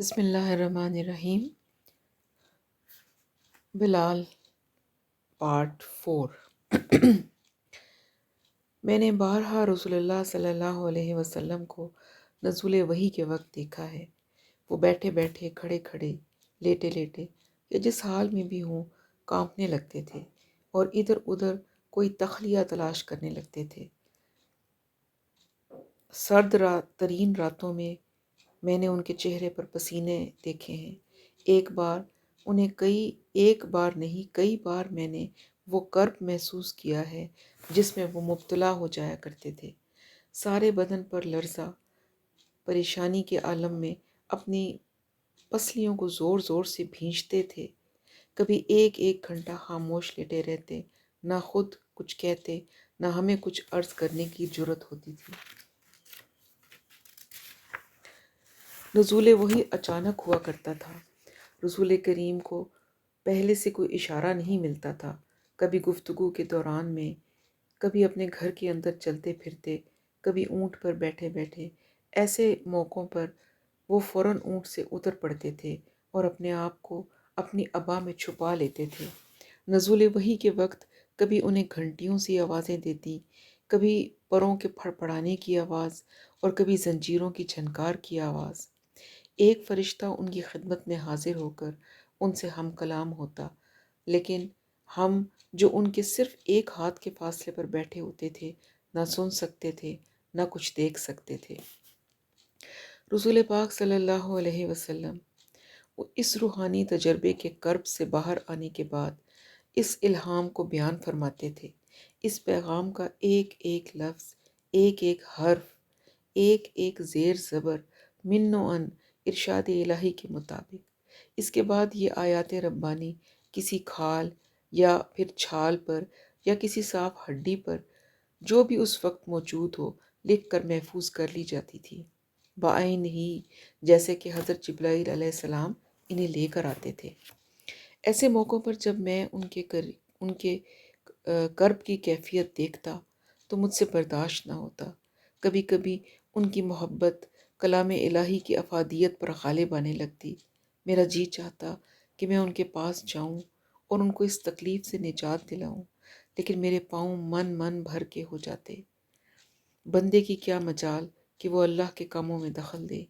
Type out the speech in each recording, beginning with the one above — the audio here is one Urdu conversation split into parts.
بسم اللہ الرحمن الرحیم۔ بلال پارٹ 4۔ میں نے بارہا رسول اللہ صلی اللہ علیہ وسلم کو نزول وحی کے وقت دیکھا ہے۔ وہ بیٹھے بیٹھے، کھڑے کھڑے، لیٹے لیٹے یا جس حال میں بھی ہوں کانپنے لگتے تھے اور ادھر ادھر کوئی تخلیہ تلاش کرنے لگتے تھے۔ سرد ترین راتوں میں نے ان کے چہرے پر پسینے دیکھے ہیں۔ ایک بار نہیں کئی بار میں نے وہ کرب محسوس کیا ہے جس میں وہ مبتلا ہو جایا کرتے تھے۔ سارے بدن پر لرزہ، پریشانی کے عالم میں اپنی پسلیوں کو زور زور سے بھینچتے تھے۔ کبھی ایک ایک گھنٹہ خاموش لیٹے رہتے، نہ خود کچھ کہتے نہ ہمیں کچھ عرض کرنے کی جرأت ہوتی تھی۔ نزول وحی اچانک ہوا کرتا تھا۔ رسول کریم کو پہلے سے کوئی اشارہ نہیں ملتا تھا۔ کبھی گفتگو کے دوران میں، کبھی اپنے گھر کے اندر چلتے پھرتے، کبھی اونٹ پر بیٹھے بیٹھے۔ ایسے موقعوں پر وہ فوراً اونٹ سے اتر پڑتے تھے اور اپنے آپ کو اپنی عبا میں چھپا لیتے تھے۔ نزول وحی کے وقت کبھی انہیں گھنٹیوں سی آوازیں دیتی، کبھی پروں کے پھڑپڑانے کی آواز اور کبھی زنجیروں کی جھنکار کی آواز۔ ایک فرشتہ ان کی خدمت میں حاضر ہو کر ان سے ہم کلام ہوتا، لیکن ہم جو ان کے صرف ایک ہاتھ کے فاصلے پر بیٹھے ہوتے تھے نہ سن سکتے تھے نہ کچھ دیکھ سکتے تھے۔ رسول پاک صلی اللہ علیہ وسلم اس روحانی تجربے کے کرب سے باہر آنے کے بعد اس الہام کو بیان فرماتے تھے۔ اس پیغام کا ایک ایک لفظ، ایک ایک حرف، ایک ایک زیر زبر من و ان ارشاد الہی کے مطابق۔ اس کے بعد یہ آیات ربانی کسی کھال یا پھر چھال پر یا کسی صاف ہڈی پر جو بھی اس وقت موجود ہو لکھ کر محفوظ کر لی جاتی تھی، بعین ہی جیسے کہ حضرت جبرائیل علیہ السلام انہیں لے کر آتے تھے۔ ایسے موقعوں پر جب میں ان کے کرب کی کیفیت دیکھتا تو مجھ سے برداشت نہ ہوتا۔ کبھی کبھی ان کی محبت کلام الہی کی افادیت پر غالب آنے لگتی۔ میرا جی چاہتا کہ میں ان کے پاس جاؤں اور ان کو اس تکلیف سے نجات دلاؤں، لیکن میرے پاؤں من بھر کے ہو جاتے۔ بندے کی کیا مجال کہ وہ اللہ کے کاموں میں دخل دے۔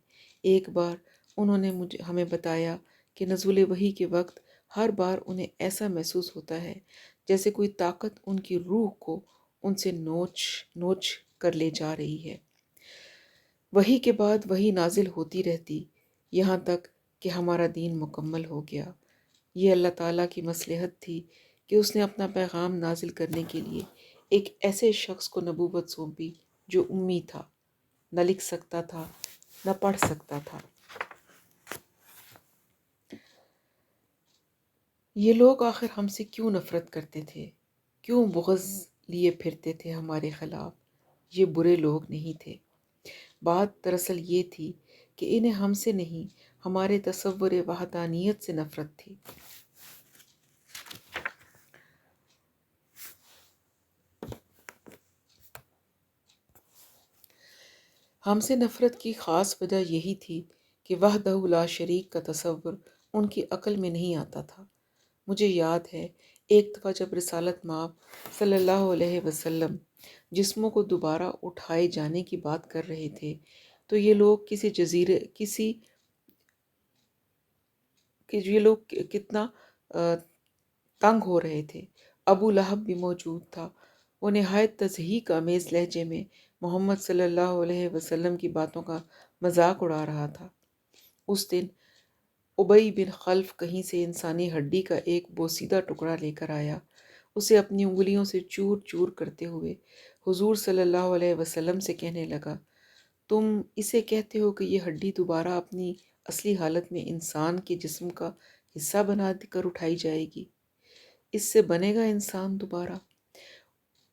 ایک بار انہوں نے ہمیں بتایا کہ نزول وحی کے وقت ہر بار انہیں ایسا محسوس ہوتا ہے جیسے کوئی طاقت ان کی روح کو ان سے نوچ کر لے جا رہی ہے۔ وحی کے بعد وحی نازل ہوتی رہتی یہاں تک کہ ہمارا دین مکمل ہو گیا۔ یہ اللہ تعالیٰ کی مصلحت تھی کہ اس نے اپنا پیغام نازل کرنے کے لیے ایک ایسے شخص کو نبوت سونپی جو امی تھا، نہ لکھ سکتا تھا نہ پڑھ سکتا تھا۔ یہ لوگ آخر ہم سے کیوں نفرت کرتے تھے؟ کیوں بغض لیے پھرتے تھے ہمارے خلاف؟ یہ برے لوگ نہیں تھے۔ بات دراصل یہ تھی کہ انہیں ہم سے نہیں، ہمارے تصور وحدانیت سے نفرت تھی۔ ہم سے نفرت کی خاص وجہ یہی تھی کہ وحدہ لا شریک کا تصور ان کی عقل میں نہیں آتا تھا۔ مجھے یاد ہے ایک دفعہ جب رسالت مآب صلی اللہ علیہ وسلم جسموں کو دوبارہ اٹھائے جانے کی بات کر رہے تھے تو یہ لوگ کتنا تنگ ہو رہے تھے۔ ابو لہب بھی موجود تھا۔ وہ نہایت تضحیک آمیز لہجے میں محمد صلی اللہ علیہ وسلم کی باتوں کا مذاق اڑا رہا تھا۔ اس دن ابی بن خلف کہیں سے انسانی ہڈی کا ایک بوسیدہ ٹکڑا لے کر آیا۔ اسے اپنی انگلیوں سے چور چور کرتے ہوئے حضور صلی اللہ علیہ وسلم سے کہنے لگا، تم اسے کہتے ہو کہ یہ ہڈی دوبارہ اپنی اصلی حالت میں انسان کے جسم کا حصہ بنا کر اٹھائی جائے گی؟ اس سے بنے گا انسان دوبارہ؟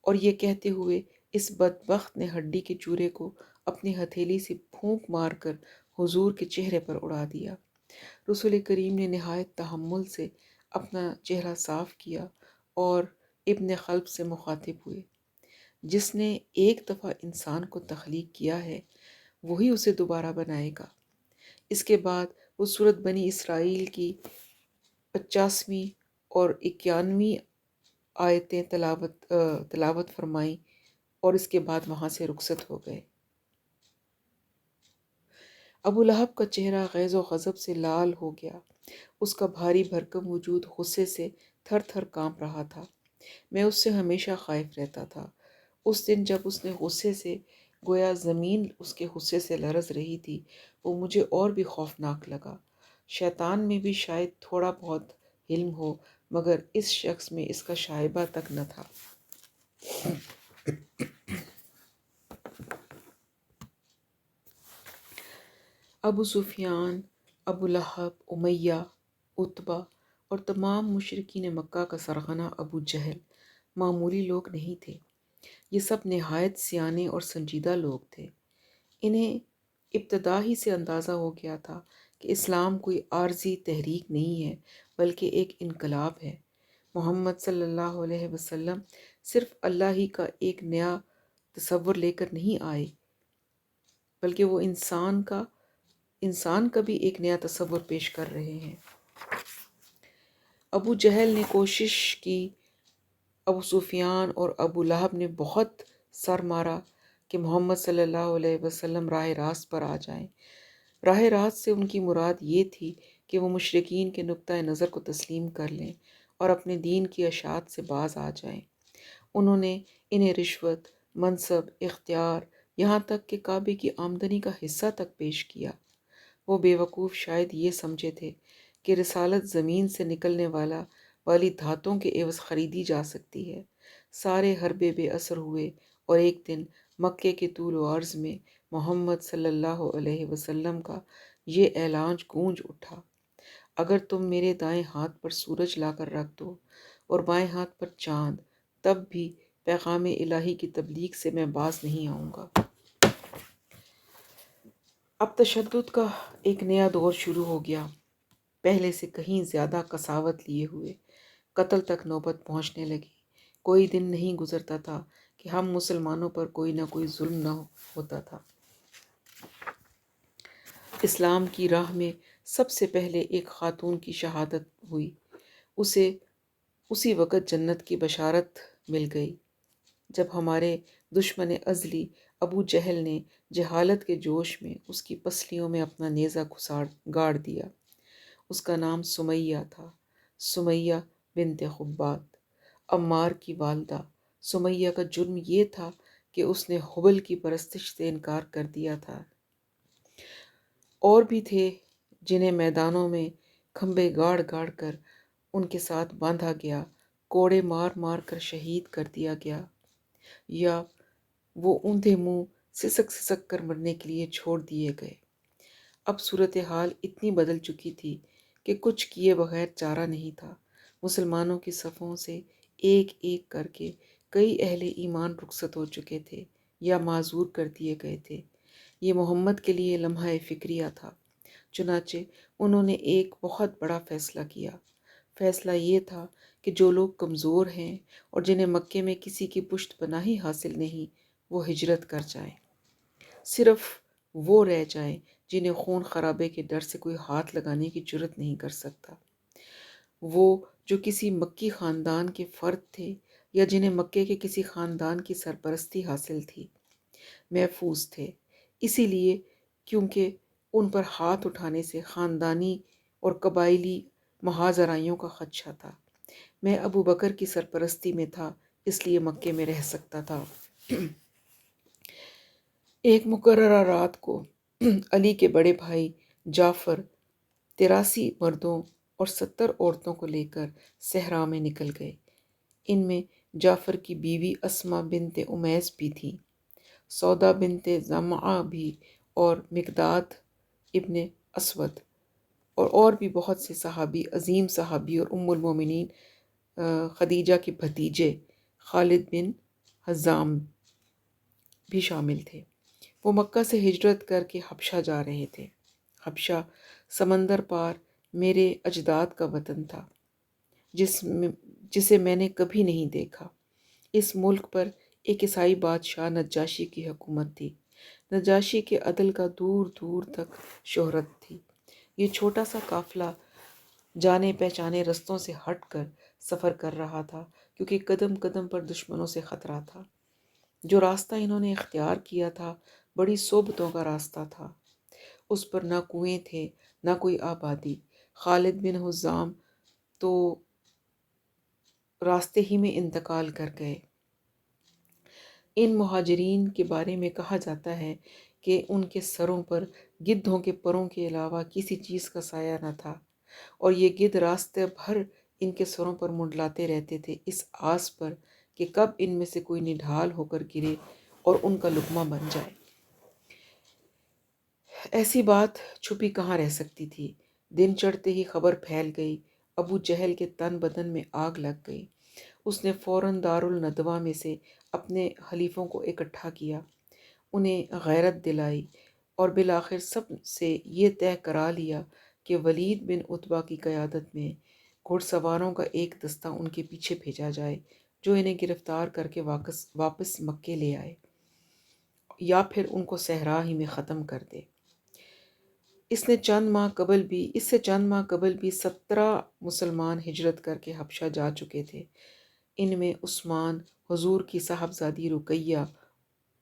اور یہ کہتے ہوئے اس بدبخت نے ہڈی کے چورے کو اپنی ہتھیلی سے پھونک مار کر حضور کے چہرے پر اڑا دیا۔ رسول کریم نے نہایت تحمل سے اپنا چہرہ صاف کیا اور ابن خلف سے مخاطب ہوئے، جس نے ایک دفعہ انسان کو تخلیق کیا ہے وہی اسے دوبارہ بنائے گا۔ اس کے بعد وہ سورت بنی اسرائیل کی 50ویں اور 91ویں آیتیں تلاوت فرمائیں اور اس کے بعد وہاں سے رخصت ہو گئے۔ ابو لہب کا چہرہ غیظ و غضب سے لال ہو گیا۔ اس کا بھاری بھرکم وجود غصے سے تھر تھر کانپ رہا تھا۔ میں اس سے ہمیشہ خائف رہتا تھا۔ اس دن جب اس نے غصے سے گویا زمین اس کے غصے سے لرز رہی تھی، وہ مجھے اور بھی خوفناک لگا۔ شیطان میں بھی شاید تھوڑا بہت علم ہو، مگر اس شخص میں اس کا شائبہ تک نہ تھا۔ ابو سفیان، ابو لہب، امیہ، عتبہ اور تمام مشرکین مکہ کا سرغنہ ابو جہل معمولی لوگ نہیں تھے۔ یہ سب نہایت سیانے اور سنجیدہ لوگ تھے۔ انہیں ابتدا ہی سے اندازہ ہو گیا تھا کہ اسلام کوئی عارضی تحریک نہیں ہے بلکہ ایک انقلاب ہے۔ محمد صلی اللہ علیہ وسلم صرف اللہ ہی کا ایک نیا تصور لے کر نہیں آئے، بلکہ وہ انسان کا بھی ایک نیا تصور پیش کر رہے ہیں۔ ابو جہل نے کوشش کی، ابو سفیان اور ابو لہب نے بہت سر مارا کہ محمد صلی اللہ علیہ وسلم راہ راست پر آ جائیں۔ راہ راست سے ان کی مراد یہ تھی کہ وہ مشرکین کے نقطۂ نظر کو تسلیم کر لیں اور اپنے دین کی اشاعت سے باز آ جائیں۔ انہوں نے انہیں رشوت، منصب، اختیار، یہاں تک کہ کعبے کی آمدنی کا حصہ تک پیش کیا۔ وہ بے وقوف شاید یہ سمجھے تھے کہ رسالت زمین سے نکلنے والی دھاتوں کے عوض خریدی جا سکتی ہے۔ سارے حربے بے اثر ہوئے اور ایک دن مکے کے طول و عرض میں محمد صلی اللہ علیہ وسلم کا یہ اعلان گونج اٹھا: اگر تم میرے دائیں ہاتھ پر سورج لا کر رکھ دو اور بائیں ہاتھ پر چاند، تب بھی پیغام الہی کی تبلیغ سے میں باز نہیں آؤں گا۔ اب تشدد کا ایک نیا دور شروع ہو گیا۔ پہلے سے کہیں زیادہ قساوت لیے ہوئے قتل تک نوبت پہنچنے لگی۔ کوئی دن نہیں گزرتا تھا کہ ہم مسلمانوں پر کوئی نہ کوئی ظلم نہ ہوتا تھا۔ اسلام کی راہ میں سب سے پہلے ایک خاتون کی شہادت ہوئی۔ اسے اسی وقت جنت کی بشارت مل گئی جب ہمارے دشمن ازلی ابو جہل نے جہالت کے جوش میں اس کی پسلیوں میں اپنا نیزہ گاڑ دیا۔ اس کا نام سمیہ تھا، سمیہ بنت خبات، عمار کی والدہ۔ سمیہ کا جرم یہ تھا کہ اس نے حبل کی پرستش سے انکار کر دیا تھا۔ اور بھی تھے جنہیں میدانوں میں کھمبے گاڑ گاڑ کر ان کے ساتھ باندھا گیا، کوڑے مار مار کر شہید کر دیا گیا، یا وہ اوندھے منہ سسک سسک کر مرنے کے لیے چھوڑ دیے گئے۔ اب صورتحال اتنی بدل چکی تھی کہ کچھ کیے بغیر چارہ نہیں تھا۔ مسلمانوں کی صفوں سے ایک ایک کر کے کئی اہل ایمان رخصت ہو چکے تھے یا معذور کر دیے گئے تھے۔ یہ محمد کے لیے لمحہ فکریہ تھا۔ چنانچہ انہوں نے ایک بہت بڑا فیصلہ کیا۔ فیصلہ یہ تھا کہ جو لوگ کمزور ہیں اور جنہیں مکے میں کسی کی پشت پناہی حاصل نہیں، وہ ہجرت کر جائیں۔ صرف وہ رہ جائیں جنہیں خون خرابے کے ڈر سے کوئی ہاتھ لگانے کی جرت نہیں کر سکتا۔ وہ جو کسی مکی خاندان کے فرد تھے یا جنہیں مکے کے کسی خاندان کی سرپرستی حاصل تھی، محفوظ تھے، اسی لیے کیونکہ ان پر ہاتھ اٹھانے سے خاندانی اور قبائلی محاذ آرائیوں کا خدشہ تھا۔ میں ابو بکر کی سرپرستی میں تھا، اس لیے مکے میں رہ سکتا تھا۔ ایک مقررہ رات کو علی کے بڑے بھائی جعفر 83 مردوں اور 70 عورتوں کو لے کر صحرا میں نکل گئے۔ ان میں جعفر کی بیوی اسما بنت امیس بھی تھی، سودا بنت زمعہ بھی، اور مقداد ابن اسود اور بھی بہت سے صحابی، عظیم صحابی اور ام المومنین خدیجہ کے بھتیجے خالد بن حزام بھی شامل تھے۔ وہ مکہ سے ہجرت کر کے حبشہ جا رہے تھے۔ حبشہ سمندر پار میرے اجداد کا وطن تھا، جسے میں نے کبھی نہیں دیکھا۔ اس ملک پر ایک عیسائی بادشاہ نجاشی کی حکومت تھی۔ نجاشی کے عدل کا دور دور تک شہرت تھی۔ یہ چھوٹا سا قافلہ جانے پہچانے رستوں سے ہٹ کر سفر کر رہا تھا، کیونکہ قدم قدم پر دشمنوں سے خطرہ تھا۔ جو راستہ انہوں نے اختیار کیا تھا بڑی صعوبتوں کا راستہ تھا۔ اس پر نہ کنویں تھے نہ کوئی آبادی۔ خالد بن حزام تو راستے ہی میں انتقال کر گئے۔ ان مہاجرین کے بارے میں کہا جاتا ہے کہ ان کے سروں پر گدھوں کے پروں کے علاوہ کسی چیز کا سایہ نہ تھا، اور یہ گدھ راستے بھر ان کے سروں پر منڈلاتے رہتے تھے، اس آس پر کہ کب ان میں سے کوئی نڈھال ہو کر گرے اور ان کا لقمہ بن جائے۔ ایسی بات چھپی کہاں رہ سکتی تھی؟ دن چڑھتے ہی خبر پھیل گئی، ابو جہل کے تن بدن میں آگ لگ گئی۔ اس نے فوراً دارالندوہ میں سے اپنے حلیفوں کو اکٹھا کیا، انہیں غیرت دلائی، اور بالآخر سب سے یہ طے کرا لیا کہ ولید بن عتبہ کی قیادت میں گھڑ سواروں کا ایک دستہ ان کے پیچھے بھیجا جائے، جو انہیں گرفتار کر کے واپس مکے لے آئے، یا پھر ان کو صحرا ہی میں ختم کر دے۔ اس سے چند ماہ قبل بھی 17 مسلمان ہجرت کر کے حبشہ جا چکے تھے۔ ان میں عثمان، حضور کی صاحبزادی رقیہ،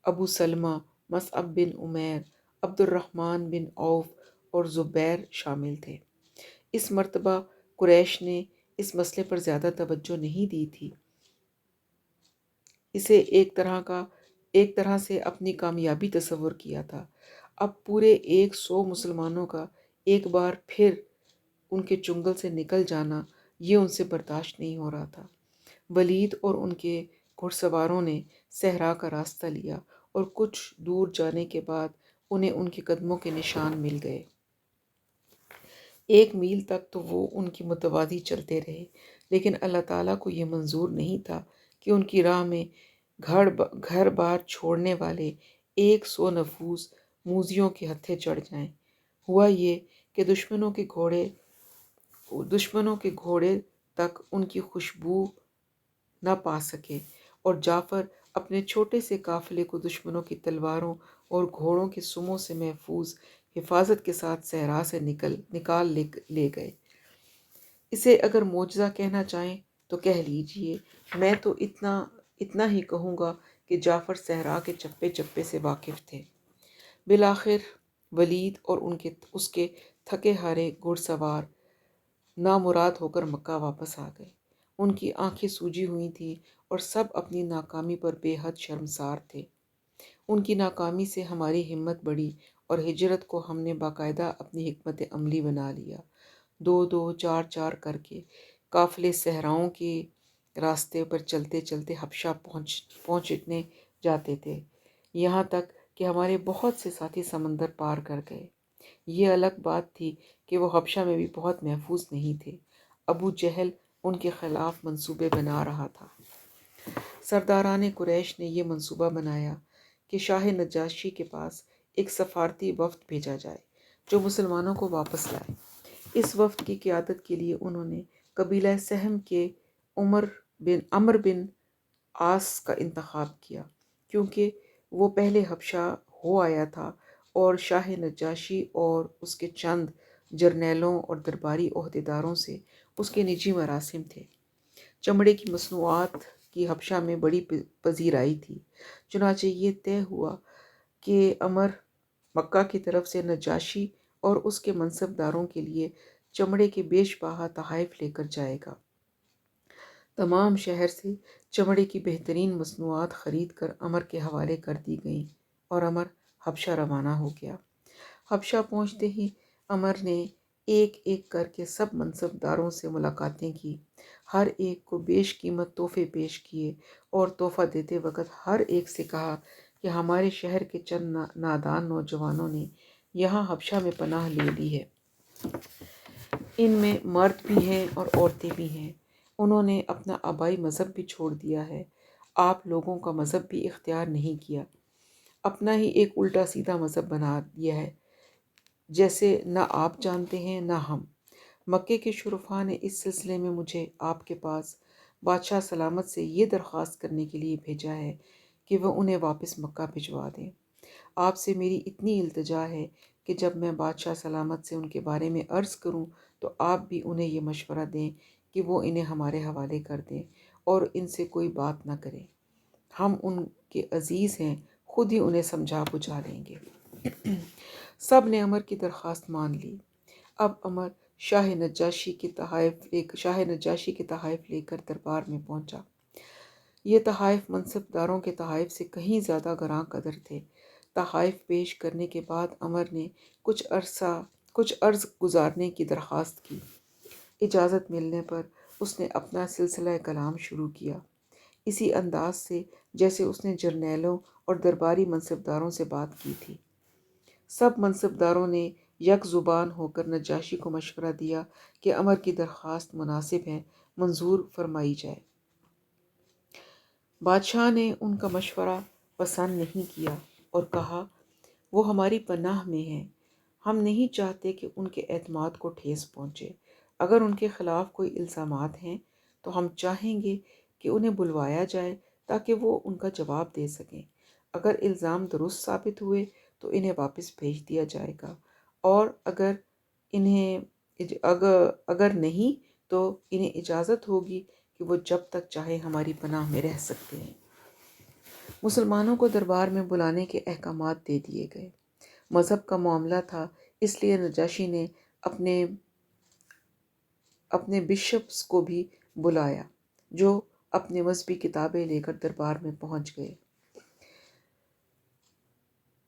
ابو سلمہ، مصعب بن عمیر، عبد الرحمن بن عوف اور زبیر شامل تھے۔ اس مرتبہ قریش نے اس مسئلے پر زیادہ توجہ نہیں دی تھی، اسے ایک طرح سے اپنی کامیابی تصور کیا تھا۔ اب پورے 100 مسلمانوں کا ایک بار پھر ان کے چنگل سے نکل جانا، یہ ان سے برداشت نہیں ہو رہا تھا۔ ولید اور ان کے گھڑ سواروں نے صحرا کا راستہ لیا، اور کچھ دور جانے کے بعد انہیں ان کے قدموں کے نشان مل گئے۔ 1 میل تک تو وہ ان کی متوازی چلتے رہے، لیکن اللہ تعالیٰ کو یہ منظور نہیں تھا کہ ان کی راہ میں گھر بار چھوڑنے والے 100 نفوس موذیوں کے ہتھے چڑھ جائیں۔ ہوا یہ کہ دشمنوں کے گھوڑے تک ان کی خوشبو نہ پا سکے، اور جعفر اپنے چھوٹے سے قافلے کو دشمنوں کی تلواروں اور گھوڑوں کے سموں سے محفوظ حفاظت کے ساتھ صحرا سے نکال لے گئے۔ اسے اگر معجزہ کہنا چاہیں تو کہہ لیجئے، میں تو اتنا ہی کہوں گا کہ جعفر صحرا کے چپے چپے سے واقف تھے۔ بالآخر ولید اور اس کے تھکے ہارے گھڑ سوار نامراد ہو کر مکہ واپس آ گئے۔ ان کی آنکھیں سوجی ہوئی تھیں اور سب اپنی ناکامی پر بے حد شرمسار تھے۔ ان کی ناکامی سے ہماری ہمت بڑھی اور ہجرت کو ہم نے باقاعدہ اپنی حکمت عملی بنا لیا۔ 2 4 کر کے قافلے صحراؤں کے راستے پر چلتے چلتے حبشہ پہنچنے جاتے تھے، یہاں تک کہ ہمارے بہت سے ساتھی سمندر پار کر گئے۔ یہ الگ بات تھی کہ وہ حبشہ میں بھی بہت محفوظ نہیں تھے۔ ابو جہل ان کے خلاف منصوبے بنا رہا تھا۔ سرداران قریش نے یہ منصوبہ بنایا کہ شاہ نجاشی کے پاس ایک سفارتی وفد بھیجا جائے جو مسلمانوں کو واپس لائے۔ اس وفد کی قیادت کے لیے انہوں نے قبیلہ سہم کے عمرو بن عاص کا انتخاب کیا، کیونکہ وہ پہلے حبشہ ہو آیا تھا اور شاہ نجاشی اور اس کے چند جرنیلوں اور درباری عہدیداروں سے اس کے نجی مراسم تھے۔ چمڑے کی مصنوعات کی حبشہ میں بڑی پذیرائی تھی، چنانچہ یہ طے ہوا کہ عمر مکہ کی طرف سے نجاشی اور اس کے منصبداروں کے لیے چمڑے کے بیش بہا تحائف لے کر جائے گا۔ تمام شہر سے چمڑے کی بہترین مصنوعات خرید کر عمر کے حوالے کر دی گئیں، اور عمر حبشہ روانہ ہو گیا۔ حبشہ پہنچتے ہی عمر نے ایک ایک کر کے سب منصبداروں سے ملاقاتیں کی، ہر ایک کو بیش قیمت تحفے پیش کیے، اور تحفہ دیتے وقت ہر ایک سے کہا کہ ہمارے شہر کے چند نادان نوجوانوں نے یہاں حبشہ میں پناہ لے لی ہے، ان میں مرد بھی ہیں اور عورتیں بھی ہیں، انہوں نے اپنا آبائی مذہب بھی چھوڑ دیا ہے، آپ لوگوں کا مذہب بھی اختیار نہیں کیا، اپنا ہی ایک الٹا سیدھا مذہب بنا دیا ہے، جیسے نہ آپ جانتے ہیں نہ ہم۔ مکے کے شرفاء نے اس سلسلے میں مجھے آپ کے پاس بادشاہ سلامت سے یہ درخواست کرنے کے لیے بھیجا ہے کہ وہ انہیں واپس مکہ بھجوا دیں۔ آپ سے میری اتنی التجا ہے کہ جب میں بادشاہ سلامت سے ان کے بارے میں عرض کروں تو آپ بھی انہیں یہ مشورہ دیں کہ وہ انہیں ہمارے حوالے کر دیں اور ان سے کوئی بات نہ کریں۔ ہم ان کے عزیز ہیں، خود ہی انہیں سمجھا بجھا لیں گے۔ سب نے عمر کی درخواست مان لی۔ اب عمر شاہ نجاشی کے تحائف لے کر دربار میں پہنچا۔ یہ تحائف منصب داروں کے تحائف سے کہیں زیادہ گراں قدر تھے۔ تحائف پیش کرنے کے بعد عمر نے کچھ عرض گزارنے کی درخواست کی۔ اجازت ملنے پر اس نے اپنا سلسلہ کلام شروع کیا، اسی انداز سے جیسے اس نے جرنیلوں اور درباری منصبداروں سے بات کی تھی۔ سب منصبداروں نے یک زبان ہو کر نجاشی کو مشورہ دیا کہ عمر کی درخواست مناسب ہے، منظور فرمائی جائے۔ بادشاہ نے ان کا مشورہ پسند نہیں کیا اور کہا، وہ ہماری پناہ میں ہیں، ہم نہیں چاہتے کہ ان کے اعتماد کو ٹھیس پہنچے۔ اگر ان کے خلاف کوئی الزامات ہیں تو ہم چاہیں گے کہ انہیں بلوایا جائے تاکہ وہ ان کا جواب دے سکیں۔ اگر الزام درست ثابت ہوئے تو انہیں واپس بھیج دیا جائے گا، اور اگر نہیں تو انہیں اجازت ہوگی کہ وہ جب تک چاہے ہماری پناہ میں رہ سکتے ہیں۔ مسلمانوں کو دربار میں بلانے کے احکامات دے دیے گئے۔ مذہب کا معاملہ تھا، اس لیے نجاشی نے اپنے بشپس کو بھی بلایا، جو اپنے مذہبی کتابیں لے کر دربار میں پہنچ گئے۔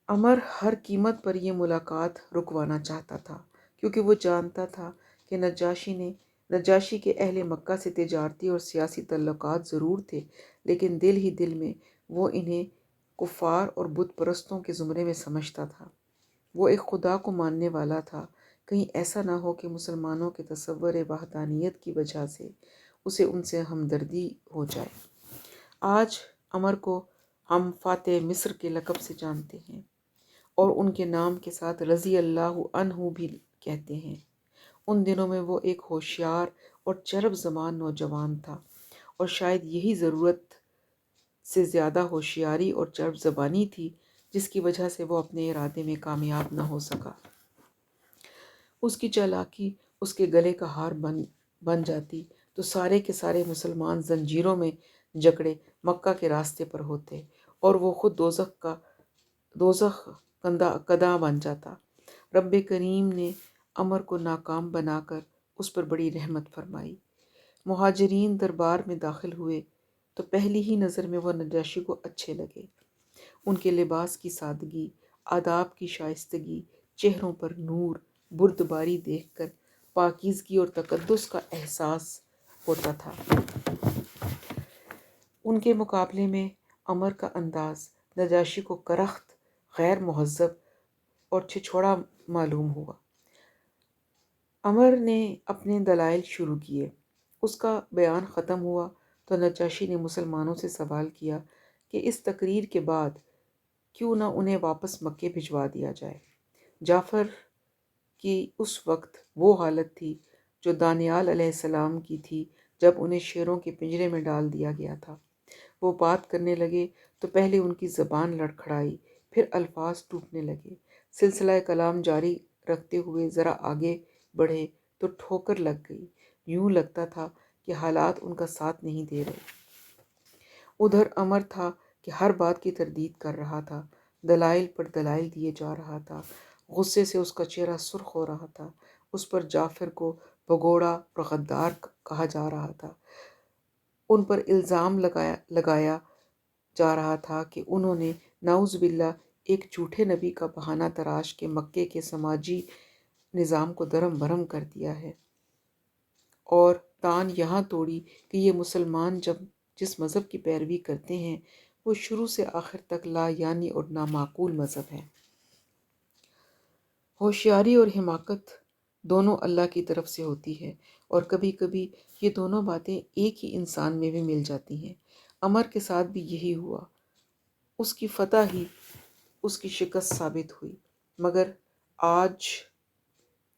عمر ہر قیمت پر یہ ملاقات رکوانا چاہتا تھا، کیونکہ وہ جانتا تھا کہ نجاشی کے اہل مکہ سے تجارتی اور سیاسی تعلقات ضرور تھے، لیکن دل ہی دل میں وہ انہیں کفار اور بت پرستوں کے زمرے میں سمجھتا تھا۔ وہ ایک خدا کو ماننے والا تھا، کہیں ایسا نہ ہو کہ مسلمانوں کے تصور وحدانیت کی وجہ سے اسے ان سے ہمدردی ہو جائے۔ آج عمر کو ہم فاتح مصر کے لقب سے جانتے ہیں اور ان کے نام کے ساتھ رضی اللہ عنہ بھی کہتے ہیں۔ ان دنوں میں وہ ایک ہوشیار اور چرب زبان نوجوان تھا، اور شاید یہی ضرورت سے زیادہ ہوشیاری اور چرب زبانی تھی جس کی وجہ سے وہ اپنے ارادے میں کامیاب نہ ہو سکا۔ اس کی چالاکی اس کے گلے کا ہار بن جاتی تو سارے کے سارے مسلمان زنجیروں میں جکڑے مکہ کے راستے پر ہوتے اور وہ خود دوزخ کداں بن جاتا۔ رب کریم نے عمر کو ناکام بنا کر اس پر بڑی رحمت فرمائی۔ مہاجرین دربار میں داخل ہوئے تو پہلی ہی نظر میں وہ نجاشی کو اچھے لگے۔ ان کے لباس کی سادگی، آداب کی شائستگی، چہروں پر نور، بردباری دیکھ کر پاکیزگی اور تقدس کا احساس ہوتا تھا۔ ان کے مقابلے میں عمر کا انداز نجاشی کو کرخت، غیر مہذب اور چھچھوڑا معلوم ہوا۔ عمر نے اپنے دلائل شروع کیے۔ اس کا بیان ختم ہوا تو نجاشی نے مسلمانوں سے سوال کیا کہ اس تقریر کے بعد کیوں نہ انہیں واپس مکے بھجوا دیا جائے۔ جعفر کی اس وقت وہ حالت تھی جو دانیال علیہ السلام کی تھی جب انہیں شیروں کے پنجرے میں ڈال دیا گیا تھا۔ وہ بات کرنے لگے تو پہلے ان کی زبان لڑکھڑائی، پھر الفاظ ٹوٹنے لگے۔ سلسلہ کلام جاری رکھتے ہوئے ذرا آگے بڑھے تو ٹھوکر لگ گئی، یوں لگتا تھا کہ حالات ان کا ساتھ نہیں دے رہے۔ ادھر عمر تھا کہ ہر بات کی تردید کر رہا تھا، دلائل پر دلائل دیے جا رہا تھا۔ غصے سے اس کا چہرہ سرخ ہو رہا تھا۔ اس پر جعفر کو بھگوڑا اور غدار کہا جا رہا تھا۔ ان پر الزام لگایا جا رہا تھا کہ انہوں نے نعوذ باللہ ایک جھوٹے نبی کا بہانہ تراش کے مکے کے سماجی نظام کو درہم برہم کر دیا ہے، اور تان یہاں توڑی کہ یہ مسلمان جس مذہب کی پیروی کرتے ہیں وہ شروع سے آخر تک لا یعنی اور نامعقول مذہب ہے۔ ہوشیاری اور حماقت دونوں اللہ کی طرف سے ہوتی ہے، اور کبھی کبھی یہ دونوں باتیں ایک ہی انسان میں بھی مل جاتی ہیں۔ عمر کے ساتھ بھی یہی ہوا۔ اس کی فتح ہی اس کی شکست ثابت ہوئی، مگر آج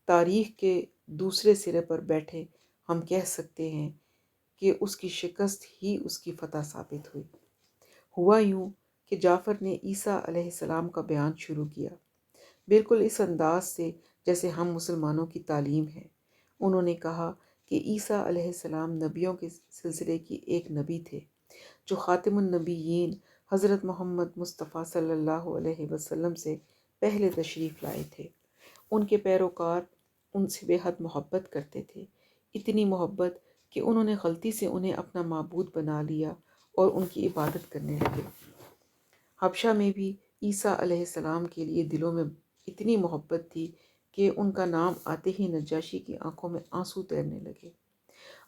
تاریخ کے دوسرے سرے پر بیٹھے ہم کہہ سکتے ہیں کہ اس کی شکست ہی اس کی فتح ثابت ہوئی۔ ہوا یوں کہ جعفر نے عیسیٰ علیہ السلام کا بیان شروع کیا۔ بالکل اس انداز سے جیسے ہم مسلمانوں کی تعلیم ہے۔ انہوں نے کہا کہ عیسیٰ علیہ السلام نبیوں کے سلسلے کی ایک نبی تھے جو خاتم النبیین حضرت محمد مصطفیٰ صلی اللہ علیہ وسلم سے پہلے تشریف لائے تھے۔ ان کے پیروکار ان سے بے حد محبت کرتے تھے، اتنی محبت کہ انہوں نے غلطی سے انہیں اپنا معبود بنا لیا اور ان کی عبادت کرنے لگے۔ حبشہ میں بھی عیسیٰ علیہ السلام کے لیے دلوں میں اتنی محبت تھی کہ ان کا نام آتے ہی نجاشی کی آنکھوں میں آنسو تیرنے لگے۔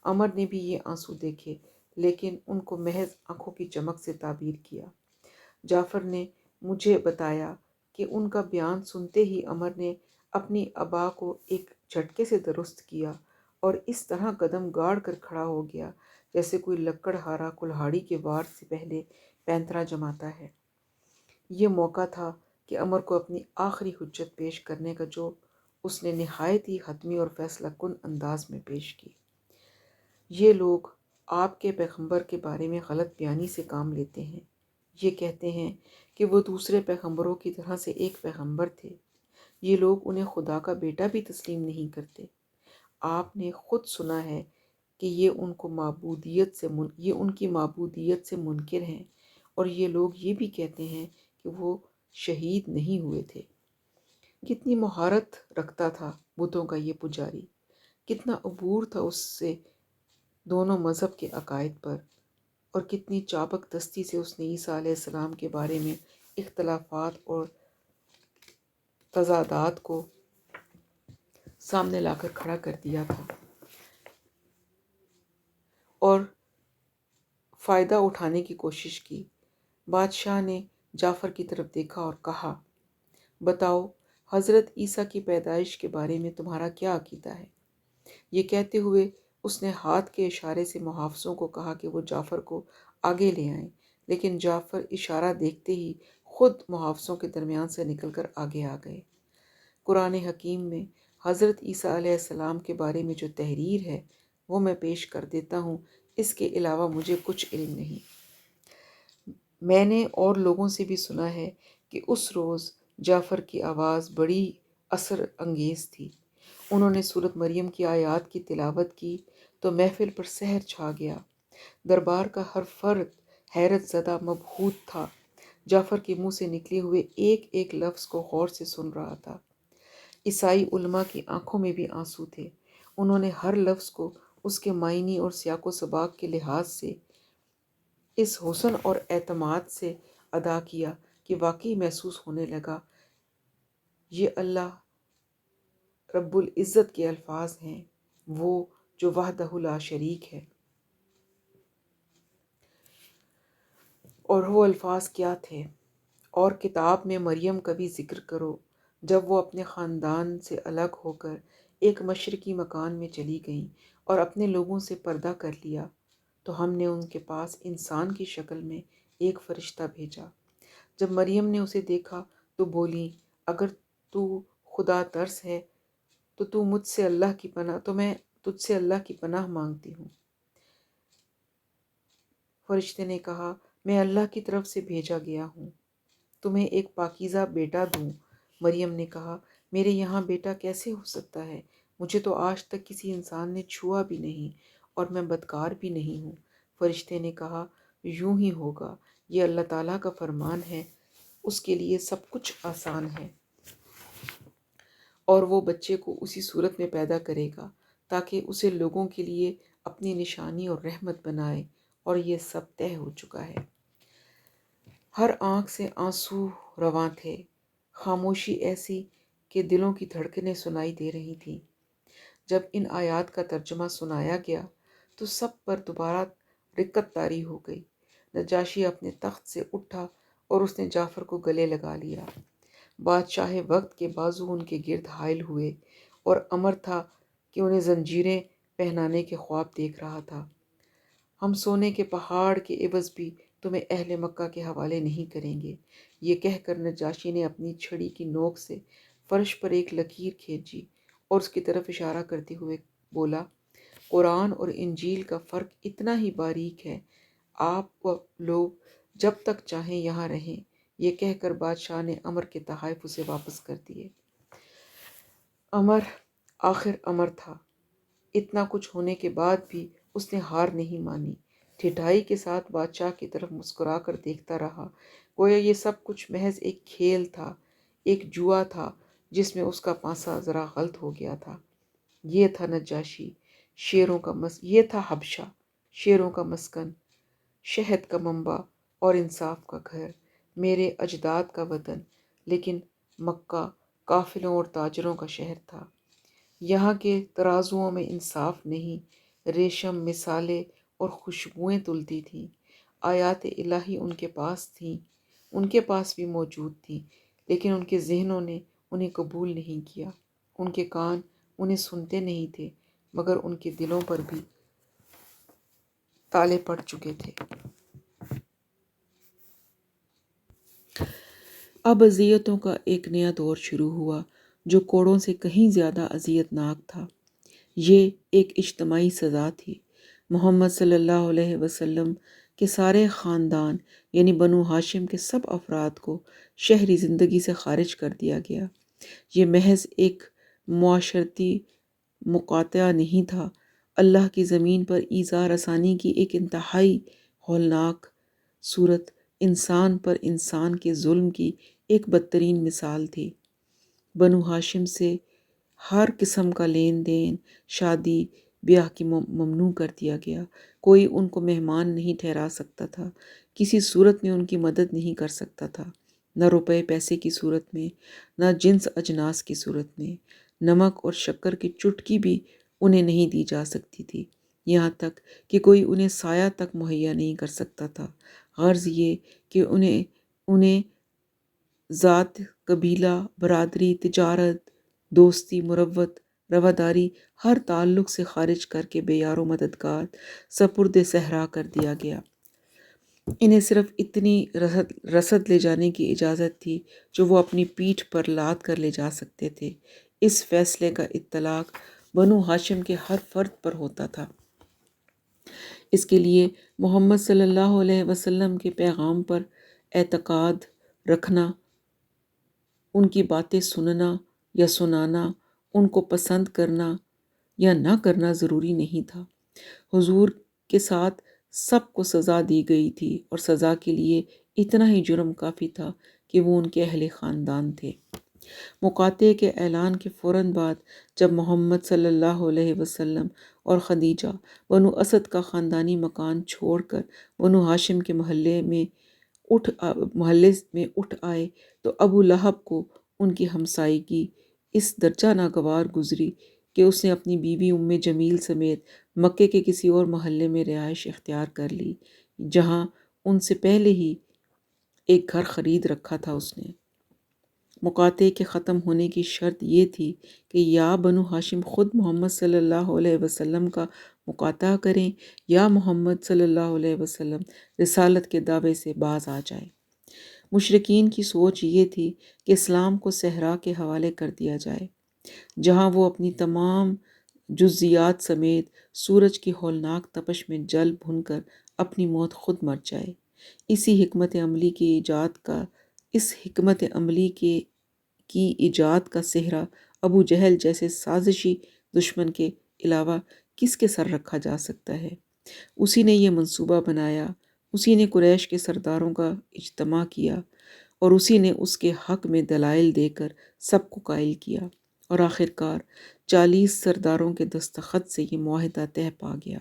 عمر نے بھی یہ آنسو دیکھے لیکن ان کو محض آنکھوں کی چمک سے تعبیر کیا۔ جعفر نے مجھے بتایا کہ ان کا بیان سنتے ہی عمر نے اپنی ابا کو ایک جھٹکے سے درست کیا اور اس طرح قدم گاڑ کر کھڑا ہو گیا جیسے کوئی لکڑ ہارا کلہاڑی کے وار سے پہلے پینترا جماتا ہے۔ یہ موقع تھا کہ عمر کو اپنی آخری حجت پیش کرنے کا، جو اس نے نہایت ہی حتمی اور فیصلہ کن انداز میں پیش کی۔ یہ لوگ آپ کے پیغمبر کے بارے میں غلط بیانی سے کام لیتے ہیں۔ یہ کہتے ہیں کہ وہ دوسرے پیغمبروں کی طرح سے ایک پیغمبر تھے۔ یہ لوگ انہیں خدا کا بیٹا بھی تسلیم نہیں کرتے۔ آپ نے خود سنا ہے کہ یہ ان کی معبودیت سے منکر ہیں، اور یہ لوگ یہ بھی کہتے ہیں کہ وہ شہید نہیں ہوئے تھے۔ کتنی مہارت رکھتا تھا بتوں کا یہ پجاری، کتنا عبور تھا اس سے دونوں مذہب کے عقائد پر، اور کتنی چابک دستی سے اس نے عیسیٰ علیہ السلام کے بارے میں اختلافات اور تضادات کو سامنے لا کر کھڑا کر دیا تھا اور فائدہ اٹھانے کی کوشش کی۔ بادشاہ نے جعفر کی طرف دیکھا اور کہا، بتاؤ حضرت عیسیٰ کی پیدائش کے بارے میں تمہارا کیا عقیدہ ہے؟ یہ کہتے ہوئے اس نے ہاتھ کے اشارے سے محافظوں کو کہا کہ وہ جعفر کو آگے لے آئیں، لیکن جعفر اشارہ دیکھتے ہی خود محافظوں کے درمیان سے نکل کر آگے آ گئے۔ قرآن حکیم میں حضرت عیسیٰ علیہ السلام کے بارے میں جو تحریر ہے وہ میں پیش کر دیتا ہوں، اس کے علاوہ مجھے کچھ علم نہیں۔ میں نے اور لوگوں سے بھی سنا ہے کہ اس روز جعفر کی آواز بڑی اثر انگیز تھی۔ انہوں نے سورۃ مریم کی آیات کی تلاوت کی تو محفل پر سحر چھا گیا۔ دربار کا ہر فرد حیرت زدہ مبہوت تھا، جعفر کے منہ سے نکلے ہوئے ایک ایک لفظ کو غور سے سن رہا تھا۔ عیسائی علماء کی آنکھوں میں بھی آنسو تھے۔ انہوں نے ہر لفظ کو اس کے معنی اور سیاق و سباق کے لحاظ سے اس حسن اور اعتماد سے ادا کیا کہ واقعی محسوس ہونے لگا یہ اللہ رب العزت کے الفاظ ہیں، وہ جو وحدہ لا شریک ہے۔ اور وہ الفاظ کیا تھے؟ اور کتاب میں مریم کا بھی ذکر کرو، جب وہ اپنے خاندان سے الگ ہو کر ایک مشرقی مکان میں چلی گئیں اور اپنے لوگوں سے پردہ کر لیا، تو ہم نے ان کے پاس انسان کی شکل میں ایک فرشتہ بھیجا۔ جب مریم نے اسے دیکھا تو بولی، اگر تو خدا ترس ہے تو میں تجھ سے اللہ کی پناہ مانگتی ہوں۔ فرشتے نے کہا، میں اللہ کی طرف سے بھیجا گیا ہوں، تمہیں ایک پاکیزہ بیٹا دوں۔ مریم نے کہا، میرے یہاں بیٹا کیسے ہو سکتا ہے؟ مجھے تو آج تک کسی انسان نے چھوا بھی نہیں اور میں بدکار بھی نہیں ہوں۔ فرشتے نے کہا، یوں ہی ہوگا، یہ اللہ تعالیٰ کا فرمان ہے، اس کے لیے سب کچھ آسان ہے، اور وہ بچے کو اسی صورت میں پیدا کرے گا تاکہ اسے لوگوں کے لیے اپنی نشانی اور رحمت بنائے، اور یہ سب طے ہو چکا ہے۔ ہر آنکھ سے آنسو رواں تھے، خاموشی ایسی کہ دلوں کی دھڑکنیں سنائی دے رہی تھیں۔ جب ان آیات کا ترجمہ سنایا گیا تو سب پر دوبارہ رقت طاری ہو گئی۔ نجاشی اپنے تخت سے اٹھا اور اس نے جعفر کو گلے لگا لیا۔ بادشاہ وقت کے بازو ان کے گرد حائل ہوئے اور امر تھا کہ انہیں زنجیریں پہنانے کے خواب دیکھ رہا تھا۔ ہم سونے کے پہاڑ کے عوض بھی تمہیں اہل مکہ کے حوالے نہیں کریں گے۔ یہ کہہ کر نجاشی نے اپنی چھڑی کی نوک سے فرش پر ایک لکیر کھینچی اور اس کی طرف اشارہ کرتے ہوئے بولا، قرآن اور انجیل کا فرق اتنا ہی باریک ہے، آپ لوگ جب تک چاہیں یہاں رہیں، یہ کہہ کر بادشاہ نے عمر کے تحائف اسے واپس کر دیے۔ عمر آخر عمر تھا۔ اتنا کچھ ہونے کے بعد بھی اس نے ہار نہیں مانی۔ ٹھٹائی کے ساتھ بادشاہ کی طرف مسکرا کر دیکھتا رہا، گویا یہ سب کچھ محض ایک کھیل تھا، ایک جوا تھا جس میں اس کا پانسا ذرا غلط ہو گیا تھا۔ یہ تھا نجاشی، یہ تھا حبشہ، شیروں کا مسکن، شہد کا منبع اور انصاف کا گھر، میرے اجداد کا وطن۔ لیکن مکہ قافلوں اور تاجروں کا شہر تھا۔ یہاں کے ترازوؤں میں انصاف نہیں، ریشم، مثالیں اور خوشبوئیں تلتی تھیں۔ آیات الہی ان کے پاس تھیں، ان کے پاس بھی موجود تھیں، لیکن ان کے ذہنوں نے انہیں قبول نہیں کیا۔ ان کے کان انہیں سنتے نہیں تھے، مگر ان کے دلوں پر بھی تالے پڑ چکے تھے۔ اب اذیتوں کا ایک نیا دور شروع ہوا جو کوڑوں سے کہیں زیادہ اذیت ناک تھا۔ یہ ایک اجتماعی سزا تھی۔ محمد صلی اللہ علیہ وسلم کے سارے خاندان یعنی بنو ہاشم کے سب افراد کو شہری زندگی سے خارج کر دیا گیا۔ یہ محض ایک معاشرتی مقاطعہ نہیں تھا، اللہ کی زمین پر ایذا رسانی کی ایک انتہائی ہولناک صورت، انسان پر انسان کے ظلم کی ایک بدترین مثال تھی۔ بنو ہاشم سے ہر قسم کا لین دین، شادی بیاہ کی ممنوع کر دیا گیا۔ کوئی ان کو مہمان نہیں ٹھہرا سکتا تھا، کسی صورت میں ان کی مدد نہیں کر سکتا تھا، نہ روپے پیسے کی صورت میں، نہ جنس اجناس کی صورت میں۔ نمک اور شکر کی چٹکی بھی انہیں نہیں دی جا سکتی تھی، یہاں تک کہ کوئی انہیں سایہ تک مہیا نہیں کر سکتا تھا۔ غرض یہ کہ انہیں ذات، قبیلہ، برادری، تجارت، دوستی، مروت، رواداری، ہر تعلق سے خارج کر کے بے یار و مددگار سپرد صحرا کر دیا گیا۔ انہیں صرف اتنی رسد لے جانے کی اجازت تھی جو وہ اپنی پیٹھ پر لاد کر لے جا سکتے تھے۔ اس فیصلے کا اطلاق بنو ہاشم کے ہر فرد پر ہوتا تھا۔ اس کے لیے محمد صلی اللہ علیہ وسلم کے پیغام پر اعتقاد رکھنا، ان کی باتیں سننا یا سنانا، ان کو پسند کرنا یا نہ کرنا ضروری نہیں تھا۔ حضور کے ساتھ سب کو سزا دی گئی تھی، اور سزا کے لیے اتنا ہی جرم کافی تھا کہ وہ ان کے اہل خاندان تھے۔ مقاطعے کے اعلان کے فوراً بعد جب محمد صلی اللہ علیہ وسلم اور خدیجہ بنو اسد کا خاندانی مکان چھوڑ کر بنو ہاشم کے محلے میں اٹھ آئے تو ابو لہب کو ان کی ہمسائیگی اس درجہ ناگوار گزری کہ اس نے اپنی بیوی ام جمیل سمیت مکے کے کسی اور محلے میں رہائش اختیار کر لی، جہاں ان سے پہلے ہی ایک گھر خرید رکھا تھا اس نے۔ مقاطعے کے ختم ہونے کی شرط یہ تھی کہ یا بنو ہاشم خود محمد صلی اللہ علیہ وسلم کا مقاطعہ کریں یا محمد صلی اللہ علیہ وسلم رسالت کے دعوے سے باز آ جائے۔ مشرکین کی سوچ یہ تھی کہ اسلام کو صحرا کے حوالے کر دیا جائے، جہاں وہ اپنی تمام جزیات سمیت سورج کی ہولناک تپش میں جل بھن کر اپنی موت خود مر جائے۔ اس حکمت عملی کی ایجاد کا سہرا ابو جہل جیسے سازشی دشمن کے علاوہ کس کے سر رکھا جا سکتا ہے؟ اسی نے یہ منصوبہ بنایا، اسی نے قریش کے سرداروں کا اجتماع کیا، اور اسی نے اس کے حق میں دلائل دے کر سب کو قائل کیا، اور آخرکار 40 سرداروں کے دستخط سے یہ معاہدہ طے پا گیا۔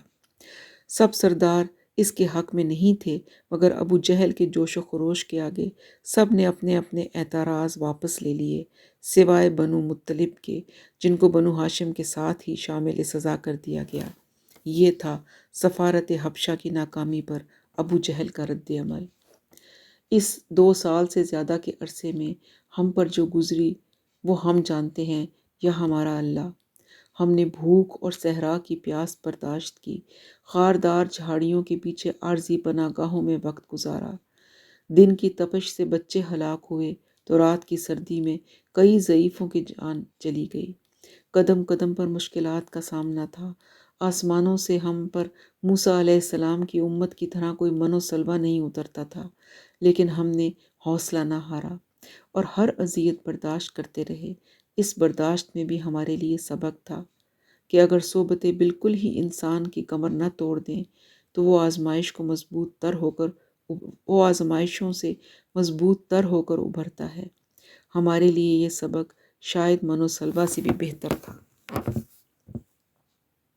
سب سردار اس کے حق میں نہیں تھے، مگر ابو جہل کے جوش و خروش کے آگے سب نے اپنے اپنے اعتراض واپس لے لیے، سوائے بنو مطلب کے، جن کو بنو ہاشم کے ساتھ ہی شامل سزا کر دیا گیا۔ یہ تھا سفارت حبشہ کی ناکامی پر ابو جہل کا رد عمل۔ اس 2 سال سے زیادہ کے عرصے میں ہم پر جو گزری وہ ہم جانتے ہیں یا ہمارا اللہ۔ ہم نے بھوک اور صحرا کی پیاس برداشت کی، خاردار جھاڑیوں کے پیچھے عارضی پناہ گاہوں میں وقت گزارا۔ دن کی تپش سے بچے ہلاک ہوئے تو رات کی سردی میں کئی ضعیفوں کی جان چلی گئی۔ قدم قدم پر مشکلات کا سامنا تھا۔ آسمانوں سے ہم پر موسیٰ علیہ السلام کی امت کی طرح کوئی من و سلوہ نہیں اترتا تھا، لیکن ہم نے حوصلہ نہ ہارا اور ہر اذیت برداشت کرتے رہے۔ اس برداشت میں بھی ہمارے لیے سبق تھا کہ اگر صحبتیں بالکل ہی انسان کی کمر نہ توڑ دیں تو وہ آزمائشوں سے مضبوط تر ہو کر ابھرتا ہے۔ ہمارے لیے یہ سبق شاید منو سلوا سے بھی بہتر تھا۔